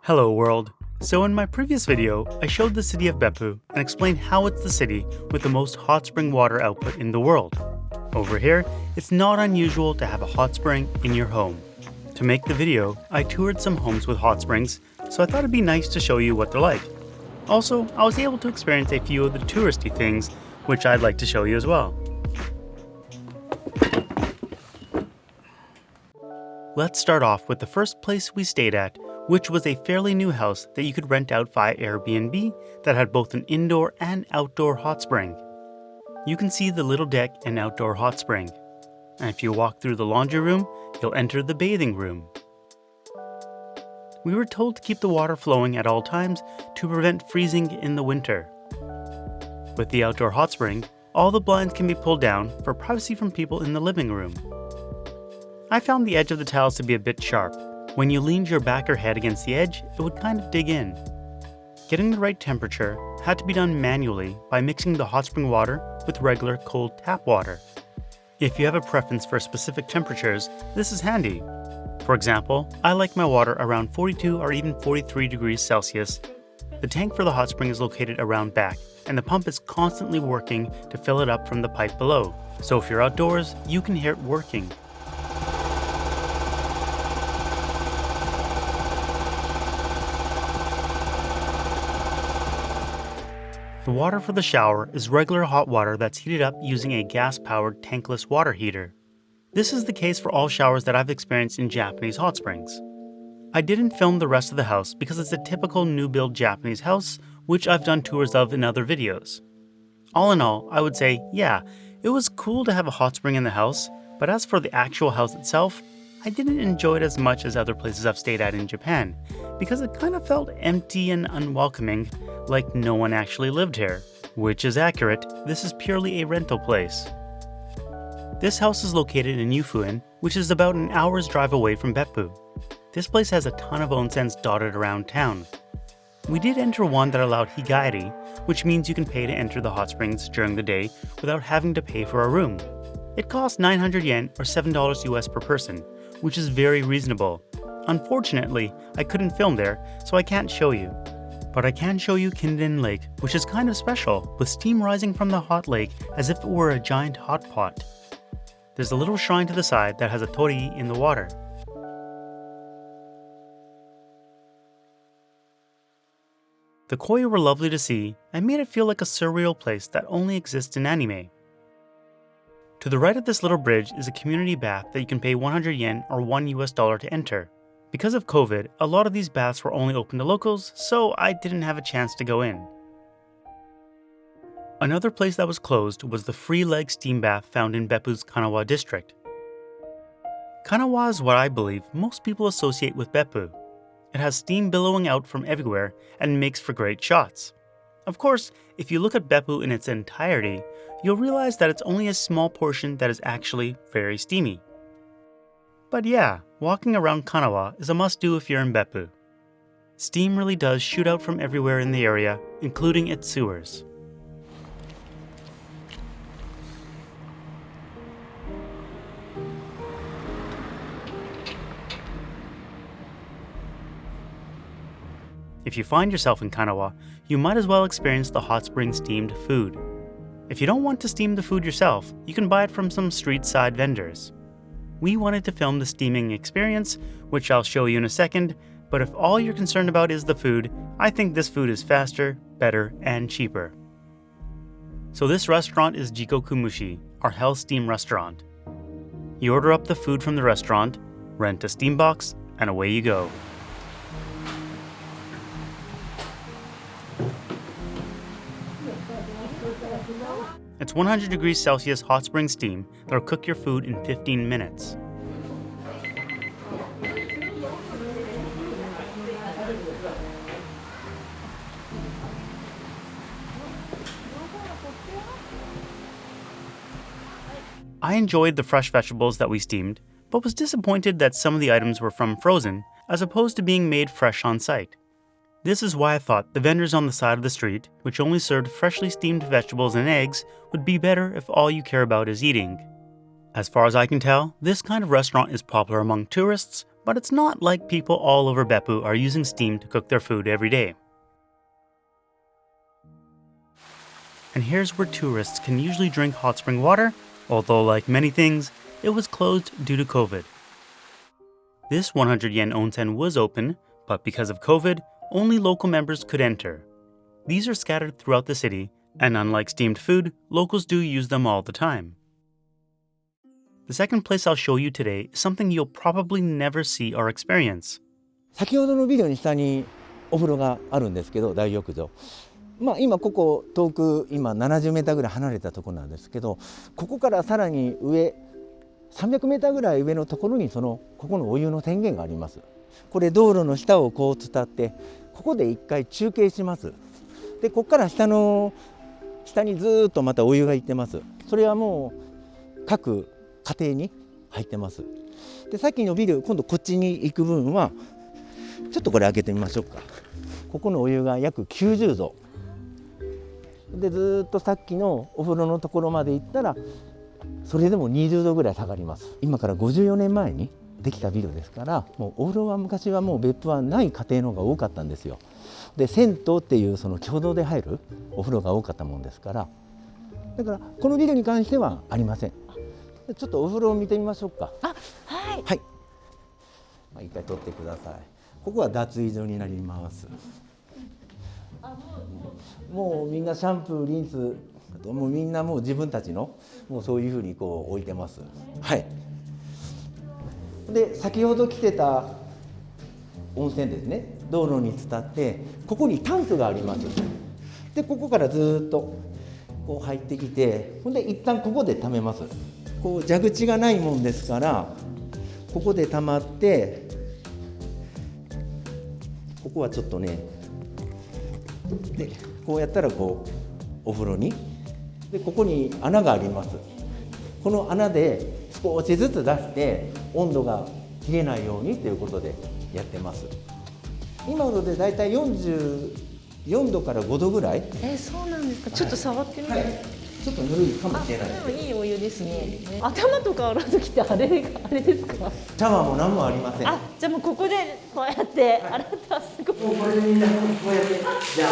Hello world! So in my previous video, I showed the city of Beppu and explained how it's the city with the most hot spring water output in the world. Over here, it's not unusual to have a hot spring in your home. To make the video, I toured some homes with hot springs, so I thought it'd be nice to show you what they're like. Also, I was able to experience a few of the touristy things, which I'd like to show you as well. Let's start off with the first place we stayed at, which was a fairly new house that you could rent out via Airbnb that had both an indoor and outdoor hot spring. You can see the little deck and outdoor hot spring. And if you walk through the laundry room, you'll enter the bathing room. We were told to keep the water flowing at all times to prevent freezing in the winter. With the outdoor hot spring, all the blinds can be pulled down for privacy from people in the living room. I found the edge of the tiles to be a bit sharp. When you leaned your back or head against the edge, it would kind of dig in. Getting the right temperature had to be done manually by mixing the hot spring water with regular cold tap water. If you have a preference for specific temperatures, this is handy. For example, I like my water around 42 or even 43 degrees Celsius. The tank for the hot spring is located around back, and the pump is constantly working to fill it up from the pipe below. So if you're outdoors, you can hear it working. The water for the shower is regular hot water that's heated up using a gas-powered tankless water heater. This is the case for all showers that I've experienced in Japanese hot springs. I didn't film the rest of the house because it's a typical new-build Japanese house, which I've done tours of in other videos. All in all, I would say, yeah, it was cool to have a hot spring in the house, but as for the actual house itself, I didn't enjoy it as much as other places I've stayed at in Japan, because it kind of felt empty and unwelcoming, like no one actually lived here. Which is accurate, this is purely a rental place. This house is located in Yufuen, which is about an hour's drive away from Beppu. This place has a ton of onsens dotted around town. We did enter one that allowed higaeri, which means you can pay to enter the hot springs during the day without having to pay for a room. It costs 900 yen or $7 US per person, which is very reasonable. Unfortunately, I couldn't film there, so I can't show you. But I can show you Kinden Lake, which is kind of special, with steam rising from the hot lake as if it were a giant hot pot. There's a little shrine to the side that has a torii in the water. The koi were lovely to see and made it feel like a surreal place that only exists in anime. To the right of this little bridge is a community bath that you can pay 100 yen or $1 US to enter. Because of COVID, a lot of these baths were only open to locals, so I didn't have a chance to go in. Another place that was closed was the free leg steam bath found in Beppu's Kanawa district. Kanawa is what I believe most people associate with Beppu. It has steam billowing out from everywhere and makes for great shots. Of course, if you look at Beppu in its entirety, you'll realize that it's only a small portion that is actually very steamy. But yeah, walking around Kanawa is a must-do if you're in Beppu. Steam really does shoot out from everywhere in the area, including its sewers. If you find yourself in Kanawa, you might as well experience the hot spring steamed food. If you don't want to steam the food yourself, you can buy it from some street-side vendors. We wanted to film the steaming experience, which I'll show you in a second, but if all you're concerned about is the food, I think this food is faster, better, and cheaper. So this restaurant is Jikoku Mushi, our Hell Steam restaurant. You order up the food from the restaurant, rent a steam box, and away you go. It's 100 degrees Celsius hot spring steam that'll cook your food in 15 minutes. I enjoyed the fresh vegetables that we steamed, but was disappointed that some of the items were from frozen, as opposed to being made fresh on site. This is why I thought the vendors on the side of the street, which only served freshly steamed vegetables and eggs, would be better if all you care about is eating. As far as I can tell, this kind of restaurant is popular among tourists, but it's not like people all over Beppu are using steam to cook their food every day. And here's where tourists can usually drink hot spring water, although like many things, it was closed due to COVID. This 100 yen onsen was open, but because of COVID, only local members could enter. These are scattered throughout the city, and unlike steamed food, locals do use them all the time. The second place I'll show you today is something you'll probably never see or experience. 先ほどのビデオに下にお風呂があるんですけど、大浴場。今ここ遠く70メーターぐらい離れたところなんですけど、ここからさらに上300メーターぐらい上のところにここのお湯の天元があります。これ道路の下をこう伝ってここで一回中継します。でここから下にずっとまたお湯が行ってます。それはもう各家庭に入ってます。でさっきのビル今度こっちに行く分はちょっとこれ開けてみましょうか。ここのお湯が約90度でずっとさっきのお風呂のところまで行ったらそれでも20度ぐらい下がります。今から54年前にできたビルですから、もうお風呂は昔はもう別府はない家庭の方が多かったんですよ。で銭湯っていう共同で入るお風呂が多かったもんですから、だからこのビルに関してはありません。ちょっとお風呂を見てみましょうか。はい、一回取ってください。ここは脱衣所になります。もうみんなシャンプーリンスもうみんなもう自分たちのもうそういうふうにこう置いてます。はい。で先ほど来てた温泉ですね、道路に伝ってここにタンクがあります。でここからずっとこう入ってきて、ほんで一旦ここで溜めます。こう蛇口がないもんですからここで溜まって、ここはちょっとねでこうやったらこうお風呂にでここに穴があります。この穴で少しずつ出して温度が切れないようにということでやってます。今のでだいたい44度から5度ぐらい。そうなんですか。ちょっと触ってみて。ちょっとぬるいかもしれない。でもいいお湯ですね。頭とか洗う時ってあれですか。シャワーも何もありません。じゃあもうここでこうやって洗ったらすごい。もうこれでみんなこうやってじゃ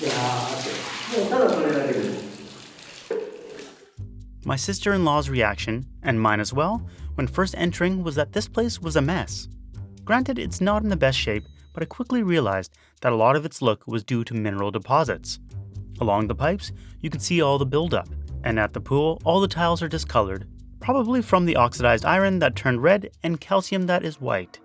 あもうただこれだけです。My sister-in-law's reaction, and mine as well, when first entering was that this place was a mess. Granted, it's not in the best shape, but I quickly realized that a lot of its look was due to mineral deposits. Along the pipes, you can see all the buildup, and at the pool, all the tiles are discolored, probably from the oxidized iron that turned red and calcium that is white.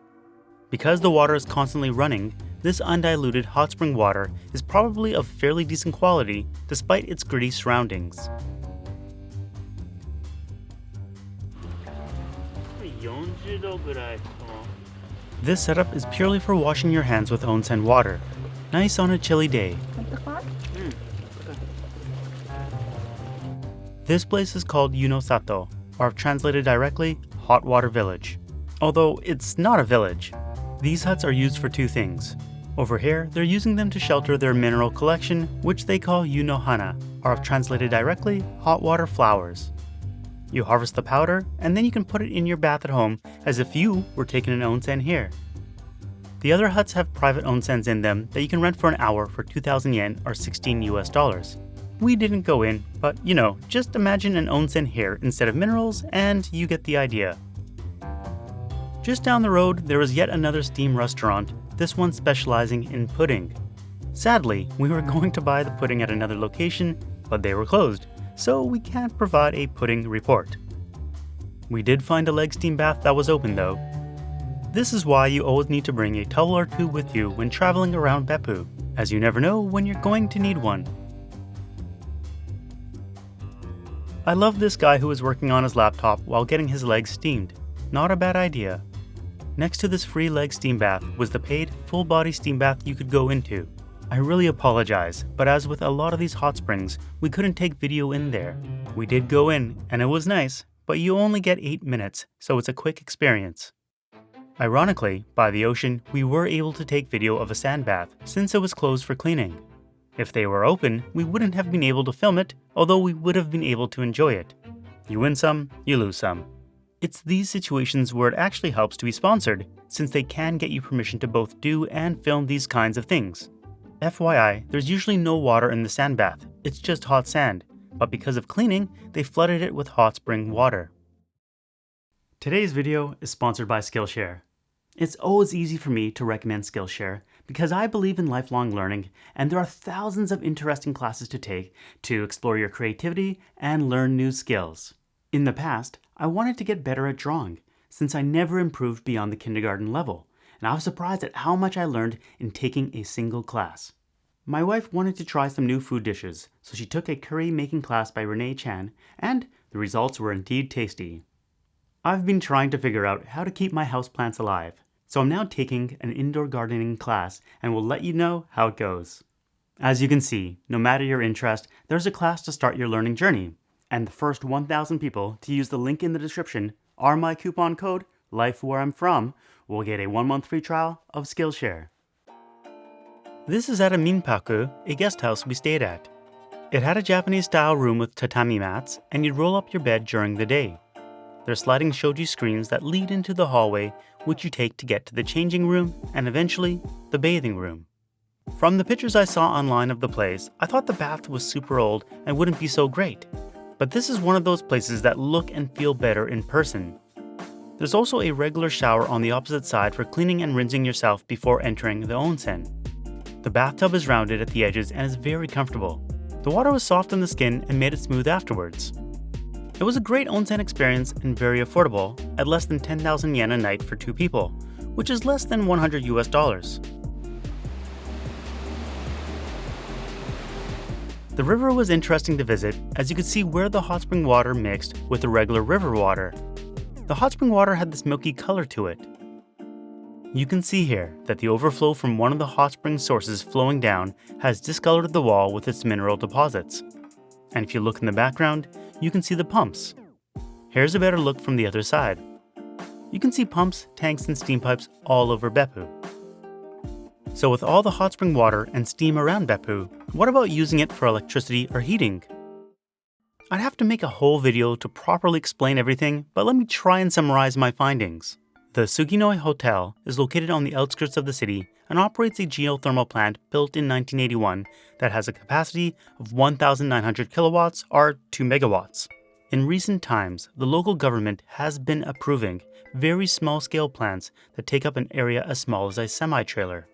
Because the water is constantly running, this undiluted hot spring water is probably of fairly decent quality despite its gritty surroundings. This setup is purely for washing your hands with onsen water. Nice on a chilly day. This place is called Yunosato, or translated directly, Hot Water Village. Although it's not a village. These huts are used for two things. Over here, they're using them to shelter their mineral collection, which they call Yunohana, or translated directly, hot water flowers. You harvest the powder, and then you can put it in your bath at home as if you were taking an onsen here. The other huts have private onsens in them that you can rent for an hour for 2,000 yen or $16. We didn't go in, but just imagine an onsen here instead of minerals and you get the idea. Just down the road, there is yet another steam restaurant, this one specializing in pudding. Sadly, we were going to buy the pudding at another location, but they were closed, so we can't provide a pudding report. We did find a leg steam bath that was open though. This is why you always need to bring a towel or two with you when traveling around Beppu, as you never know when you're going to need one. I love this guy who was working on his laptop while getting his legs steamed. Not a bad idea. Next to this free leg steam bath was the paid full-body steam bath you could go into. I really apologize, but as with a lot of these hot springs, we couldn't take video in there. We did go in, and it was nice, but you only get 8 minutes, so it's a quick experience. Ironically, by the ocean, we were able to take video of a sand bath since it was closed for cleaning. If they were open, we wouldn't have been able to film it, although we would have been able to enjoy it. You win some, you lose some. It's these situations where it actually helps to be sponsored, since they can get you permission to both do and film these kinds of things. FYI, there's usually no water in the sand bath, it's just hot sand, but because of cleaning, they flooded it with hot spring water. Today's video is sponsored by Skillshare. It's always easy for me to recommend Skillshare because I believe in lifelong learning and there are thousands of interesting classes to take to explore your creativity and learn new skills. In the past, I wanted to get better at drawing since I never improved beyond the kindergarten level, and I was surprised at how much I learned in taking a single class. My wife wanted to try some new food dishes, so she took a curry making class by Renee Chan, and the results were indeed tasty. I've been trying to figure out how to keep my houseplants alive, so I'm now taking an indoor gardening class and will let you know how it goes. As you can see, no matter your interest, there's a class to start your learning journey, and the first 1,000 people to use the link in the description or my coupon code LIFEWHEREI'M will get a 1-month free trial of Skillshare. This is at a minpaku, a guest house we stayed at. It had a Japanese-style room with tatami mats, and you'd roll up your bed during the day. There's sliding shoji screens that lead into the hallway, which you take to get to the changing room and eventually the bathing room. From the pictures I saw online of the place, I thought the bath was super old and wouldn't be so great. But this is one of those places that look and feel better in person. There's also a regular shower on the opposite side for cleaning and rinsing yourself before entering the onsen. The bathtub is rounded at the edges and is very comfortable. The water was soft on the skin and made it smooth afterwards. It was a great onsen experience and very affordable, at less than 10,000 yen a night for 2 people, which is less than $100 US. The river was interesting to visit as you could see where the hot spring water mixed with the regular river water. The hot spring water had this milky color to it. You can see here that the overflow from one of the hot spring sources flowing down has discolored the wall with its mineral deposits. And if you look in the background, you can see the pumps. Here's a better look from the other side. You can see pumps, tanks, and steam pipes all over Beppu. So with all the hot spring water and steam around Beppu, what about using it for electricity or heating? I'd have to make a whole video to properly explain everything, but let me try and summarize my findings. The Tsuginoy Hotel is located on the outskirts of the city and operates a geothermal plant built in 1981 that has a capacity of 1,900 kilowatts or 2 megawatts. In recent times, the local government has been approving very small-scale plants that take up an area as small as a semi-trailer.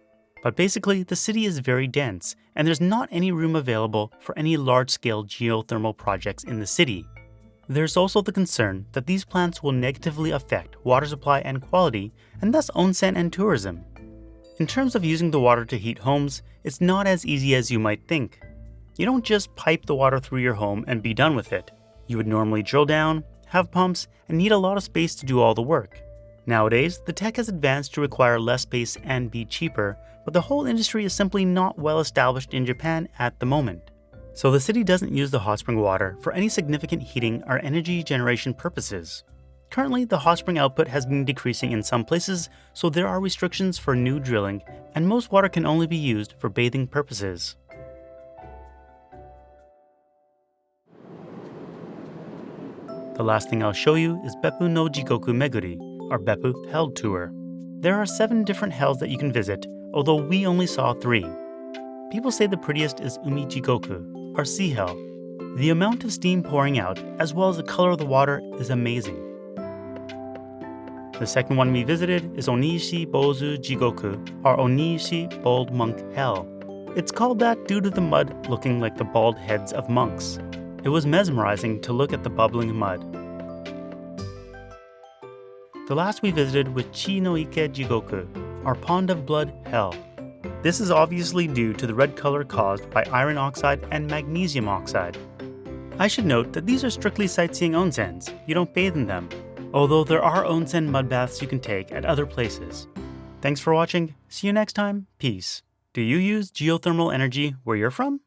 But basically, the city is very dense, and there's not any room available for any large-scale geothermal projects in the city. There's also the concern that these plants will negatively affect water supply and quality, and thus onsen and tourism. In terms of using the water to heat homes, it's not as easy as you might think. You don't just pipe the water through your home and be done with it. You would normally drill down, have pumps, and need a lot of space to do all the work. Nowadays, the tech has advanced to require less space and be cheaper, but the whole industry is simply not well established in Japan at the moment. So the city doesn't use the hot spring water for any significant heating or energy generation purposes. Currently, the hot spring output has been decreasing in some places, so there are restrictions for new drilling, and most water can only be used for bathing purposes. The last thing I'll show you is Beppu no Jikoku Meguri, or Beppu Hell Tour. There are 7 different hells that you can visit, although we only saw 3. People say the prettiest is Umi Jikoku, or Sea Hell. The amount of steam pouring out, as well as the color of the water, is amazing. The second one we visited is Onishi Bozu Jigoku, or Onishi Bald Monk Hell. It's called that due to the mud looking like the bald heads of monks. It was mesmerizing to look at the bubbling mud. The last we visited was Chi no Ike Jigoku, or Pond of Blood Hell. This is obviously due to the red color caused by iron oxide and magnesium oxide. I should note that these are strictly sightseeing onsens, you don't bathe in them, although there are onsen mud baths you can take at other places. Thanks for watching, see you next time, peace. Do you use geothermal energy where you're from?